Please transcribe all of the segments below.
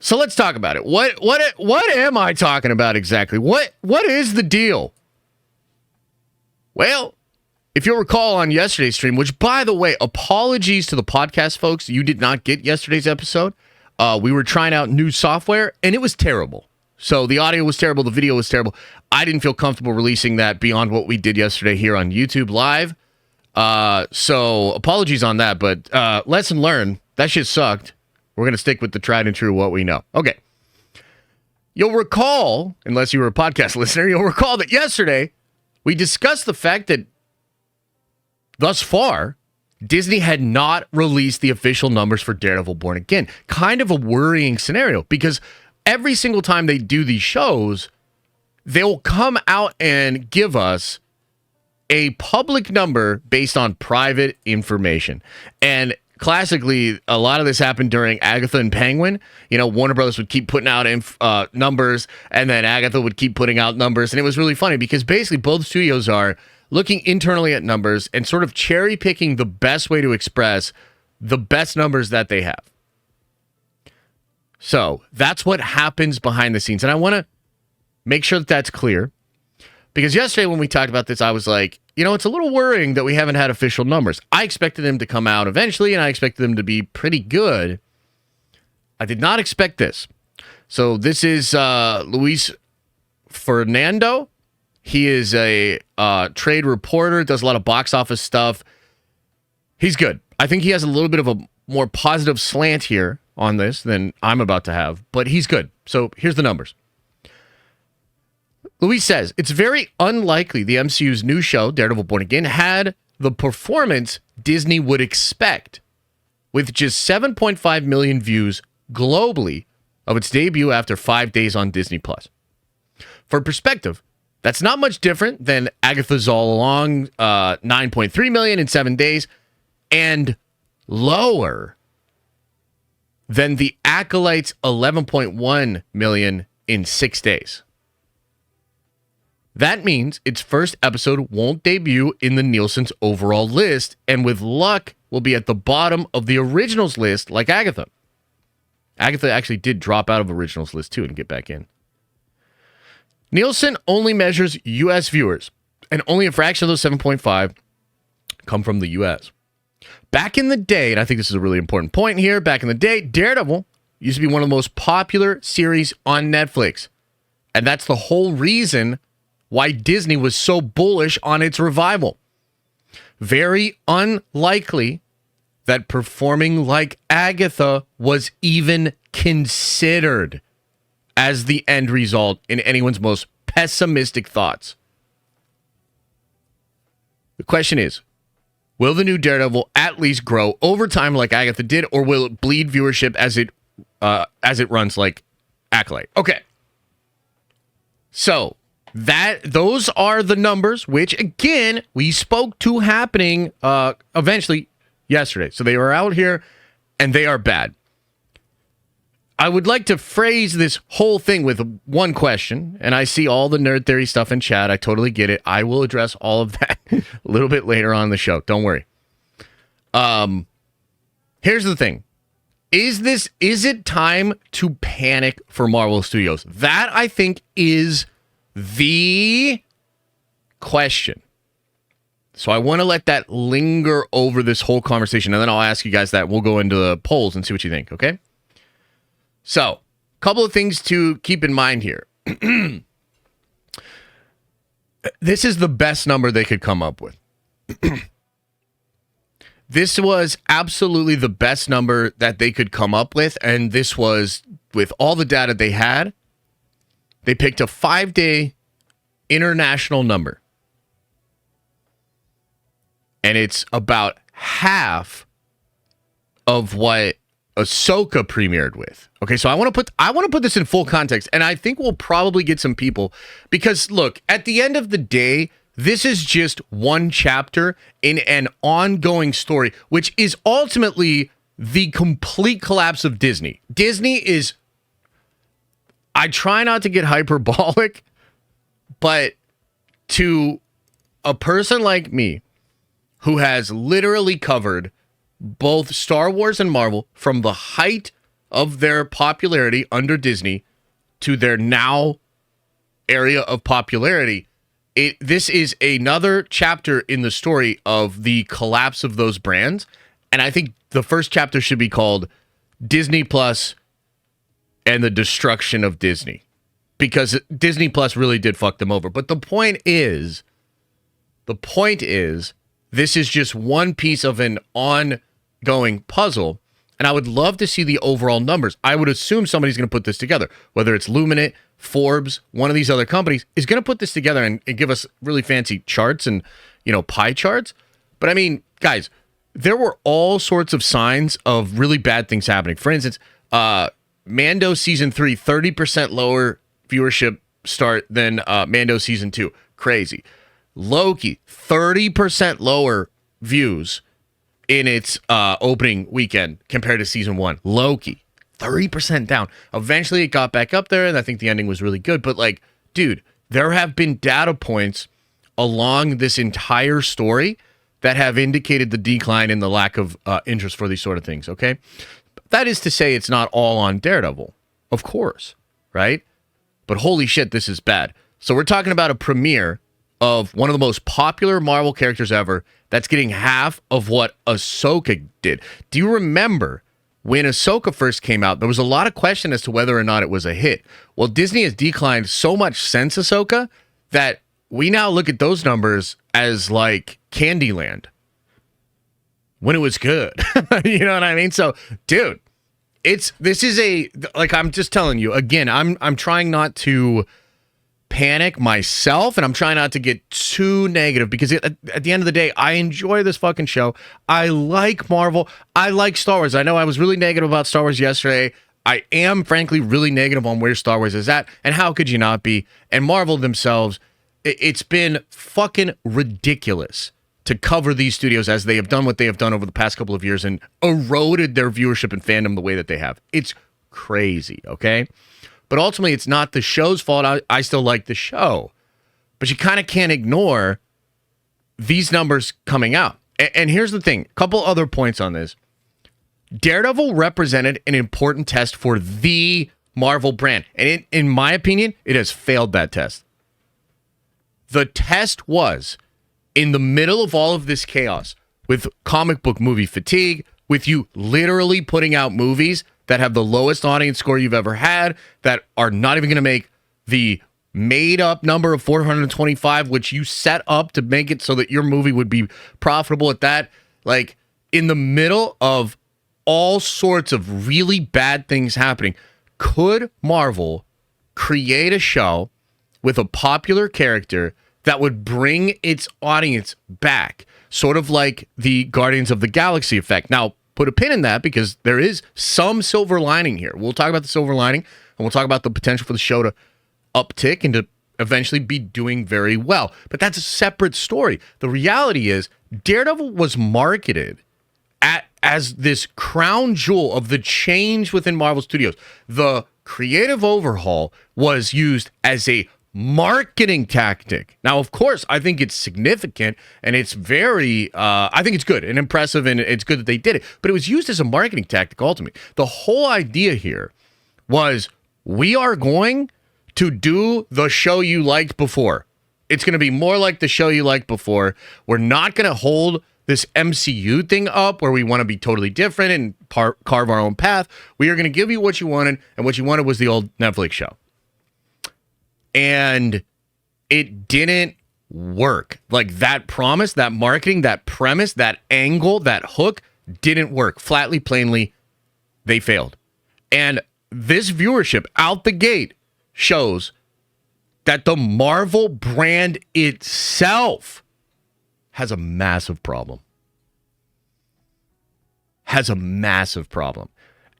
So let's talk about it. What am I talking about exactly? What is the deal? Well, if you'll recall on yesterday's stream, which, by the way, apologies to the podcast folks, you did not get yesterday's episode. We were trying out new software, and it was terrible. So the audio was terrible, the video was terrible. I didn't feel comfortable releasing that beyond what we did yesterday here on YouTube Live. So apologies on that, but lesson learned. That shit sucked. We're going to stick with the tried and true what we know. Okay. You'll recall, unless you were a podcast listener, you'll recall that yesterday we discussed the fact that thus far, Disney had not released the official numbers for Daredevil Born Again. Kind of a worrying scenario because every single time they do these shows, they'll come out and give us a public number based on private information. And classically, a lot of this happened during Agatha and Penguin. You know, Warner Brothers would keep putting out numbers, and then Agatha would keep putting out numbers. And it was really funny because basically both studios are looking internally at numbers and sort of cherry picking the best way to express the best numbers that they have. So that's what happens behind the scenes. And I want to make sure that that's clear. Because yesterday when we talked about this, I was like, you know, it's a little worrying that we haven't had official numbers. I expected them to come out eventually, and I expected them to be pretty good. I did not expect this. So this is Luis Fernando. He is a trade reporter, does a lot of box office stuff. He's good. I think he has a little bit of a more positive slant here on this than I'm about to have, but he's good. So here's the numbers. Luis says, it's very unlikely the MCU's new show, Daredevil Born Again, had the performance Disney would expect, with just 7.5 million views globally of its debut after 5 days on Disney+. For perspective, that's not much different than Agatha's All Along, 9.3 million in 7 days, and lower than the Acolyte's 11.1 million in 6 days. That means its first episode won't debut in the Nielsen's overall list, and with luck, will be at the bottom of the originals list like Agatha. Agatha actually did drop out of originals list too and get back in. Nielsen only measures U.S. viewers, and only a fraction of those 7.5 come from the U.S. Back in the day, and I think this is a really important point here, back in the day, Daredevil used to be one of the most popular series on Netflix. And that's the whole reason why Disney was so bullish on its revival. Very unlikely that performing like Agatha was even considered as the end result in anyone's most pessimistic thoughts. The question is, will the new Daredevil at least grow over time like Agatha did, or will it bleed viewership as it runs like Acolyte? Okay. So, those are the numbers, which, again, we spoke to happening eventually yesterday. So they were out here, and they are bad. I would like to phrase this whole thing with one question, and I see all the nerd theory stuff in chat. I totally get it. I will address all of that a little bit later on in the show. Don't worry. Here's the thing. Is it time to panic for Marvel Studios? That, I think, is the question. So I want to let that linger over this whole conversation, and then I'll ask you guys that. We'll go into the polls and see what you think, okay? So, a couple of things to keep in mind here. This is the best number they could come up with. This was absolutely the best number that they could come up with, and this was, with all the data they had, they picked a 5-day international number. And it's about half of what Ahsoka premiered with. Okay, so I want to put this in full context, and I think we'll probably get some people, because look, at the end of the day, this is just one chapter in an ongoing story, which is ultimately the complete collapse of Disney. Disney is, I try not to get hyperbolic, but to a person like me who has literally covered both Star Wars and Marvel from the height of their popularity under Disney to their now area of popularity, this is another chapter in the story of the collapse of those brands. And I think the first chapter should be called Disney Plus and the Destruction of Disney, because Disney Plus really did fuck them over. But the point is, this is just one piece of an ongoing puzzle, and I would love to see the overall numbers. I would assume somebody's going to put this together, whether it's Luminate, Forbes, one of these other companies is going to put this together and give us really fancy charts and, pie charts. But I mean, guys, there were all sorts of signs of really bad things happening. For instance, Mando Season 3, 30% lower viewership start than Mando Season 2. Crazy. Loki, 30% lower views in its opening weekend compared to Season 1. Loki, 30% down. Eventually, it got back up there, and I think the ending was really good. But, dude, there have been data points along this entire story that have indicated the decline in the lack of interest for these sort of things, okay? That is to say it's not all on Daredevil, of course, right? But holy shit, this is bad. So we're talking about a premiere of one of the most popular Marvel characters ever that's getting half of what Ahsoka did. Do you remember when Ahsoka first came out, there was a lot of question as to whether or not it was a hit? Well, Disney has declined so much since Ahsoka that we now look at those numbers as like Candyland when it was good. You know what I mean? So, dude, I'm just telling you, again, I'm trying not to panic myself, and I'm trying not to get too negative, because at the end of the day, I enjoy this fucking show. I like Marvel. I like Star Wars. I know I was really negative about Star Wars yesterday. I am, frankly, really negative on where Star Wars is at, and how could you not be? And Marvel themselves, it's been fucking ridiculous to cover these studios as they have done what they have done over the past couple of years and eroded their viewership and fandom the way that they have. It's crazy, okay? But ultimately, it's not the show's fault. I still like the show. But you kind of can't ignore these numbers coming out. And here's the thing. A couple other points on this. Daredevil represented an important test for the Marvel brand. And in my opinion, it has failed that test. The test was, in the middle of all of this chaos, with comic book movie fatigue, with you literally putting out movies that have the lowest audience score you've ever had, that are not even going to make the made-up number of 425, which you set up to make it so that your movie would be profitable at that. Like, in the middle of all sorts of really bad things happening, could Marvel create a show with a popular character that would bring its audience back? Sort of like the Guardians of the Galaxy effect. Now, put a pin in that, because there is some silver lining here. We'll talk about the silver lining, and we'll talk about the potential for the show to uptick and to eventually be doing very well. But that's a separate story. The reality is, Daredevil was marketed as this crown jewel of the change within Marvel Studios. The creative overhaul was used as a marketing tactic. Now, of course, I think it's significant, and it's very, I think it's good and impressive, and it's good that they did it, but it was used as a marketing tactic ultimately. The whole idea here was, we are going to do the show you liked before. It's going to be more like the show you liked before. We're not going to hold this MCU thing up where we want to be totally different and carve our own path. We are going to give you what you wanted, and what you wanted was the old Netflix show. And it didn't work. Like, that promise, that marketing, that premise, that angle, that hook didn't work. Flatly, plainly, they failed. And this viewership out the gate shows that the Marvel brand itself has a massive problem.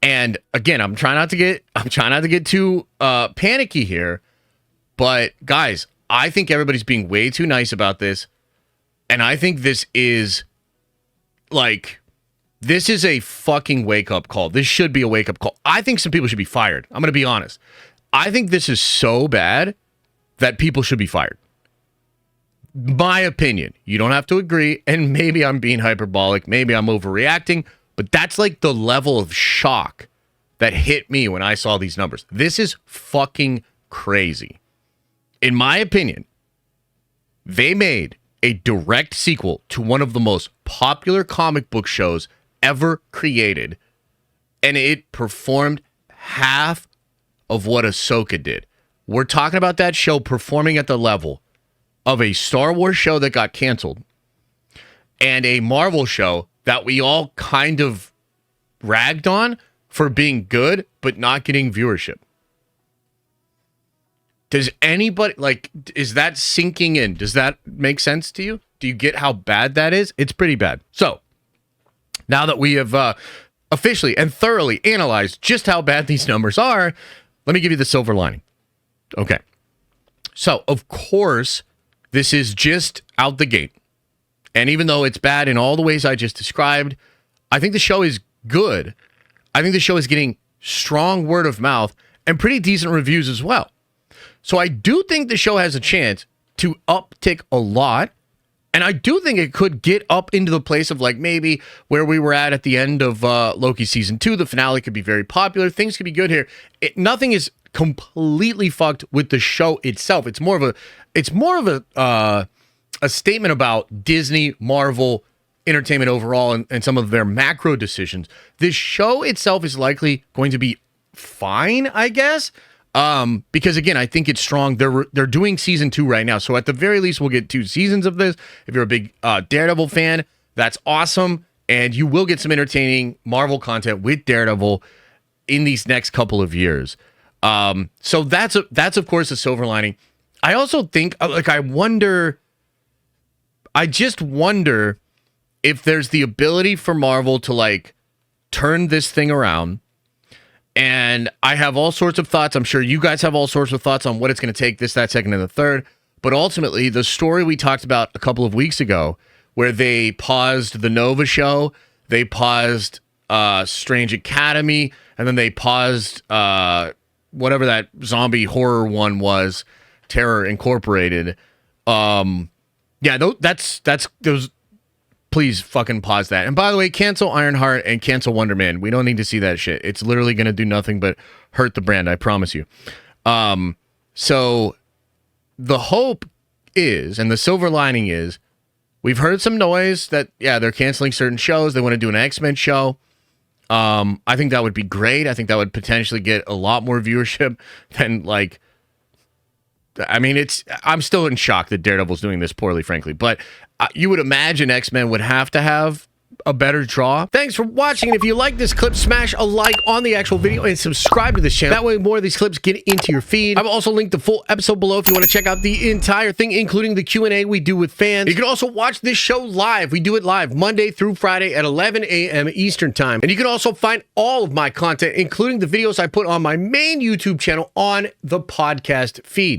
And again, I'm trying not to get too panicky here. But guys, I think everybody's being way too nice about this. And I think this is a fucking wake-up call. This should be a wake-up call. I think some people should be fired. I'm going to be honest. I think this is so bad that people should be fired. My opinion. You don't have to agree. And maybe I'm being hyperbolic. Maybe I'm overreacting. But that's like the level of shock that hit me when I saw these numbers. This is fucking crazy. In my opinion, they made a direct sequel to one of the most popular comic book shows ever created, and it performed half of what Ahsoka did. We're talking about that show performing at the level of a Star Wars show that got canceled and a Marvel show that we all kind of ragged on for being good but not getting viewership. Does anybody, is that sinking in? Does that make sense to you? Do you get how bad that is? It's pretty bad. So, now that we have officially and thoroughly analyzed just how bad these numbers are, let me give you the silver lining. Okay. So, of course, this is just out the gate. And even though it's bad in all the ways I just described, I think the show is good. I think the show is getting strong word of mouth and pretty decent reviews as well. So I do think the show has a chance to uptick a lot. And I do think it could get up into the place of maybe where we were at the end of Loki season 2. The finale could be very popular. Things could be good here. Nothing is completely fucked with the show itself. It's more of a statement about Disney, Marvel, entertainment overall, and some of their macro decisions. This show itself is likely going to be fine, I guess. Because again, I think it's strong. They're doing season 2 right now. So at the very least, we'll get 2 seasons of this. If you're a big Daredevil fan, that's awesome. And you will get some entertaining Marvel content with Daredevil in these next couple of years. So that's of course a silver lining. I also think I just wonder if there's the ability for Marvel to turn this thing around. And I have all sorts of thoughts. I'm sure you guys have all sorts of thoughts on what it's going to take, this, that, second, and the third. But ultimately, the story we talked about a couple of weeks ago, where they paused the Nova show, they paused Strange Academy, and then they paused whatever that zombie horror one was, Terror Incorporated. That's those. Please fucking pause that. And by the way, cancel Ironheart and cancel Wonder Man. We don't need to see that shit. It's literally going to do nothing but hurt the brand, I promise you. So the hope is, and the silver lining is, we've heard some noise that, they're canceling certain shows. They want to do an X-Men show. I think that would be great. I think that would potentially get a lot more viewership than I'm still in shock that Daredevil's doing this poorly, frankly. But you would imagine X-Men would have to have a better draw. Thanks for watching. And if you like this clip, smash a like on the actual video and subscribe to this channel. That way more of these clips get into your feed. I've also linked the full episode below if you want to check out the entire thing, including the Q&A we do with fans. You can also watch this show live. We do it live Monday through Friday at 11 a.m. Eastern time. And you can also find all of my content, including the videos I put on my main YouTube channel, on the podcast feed.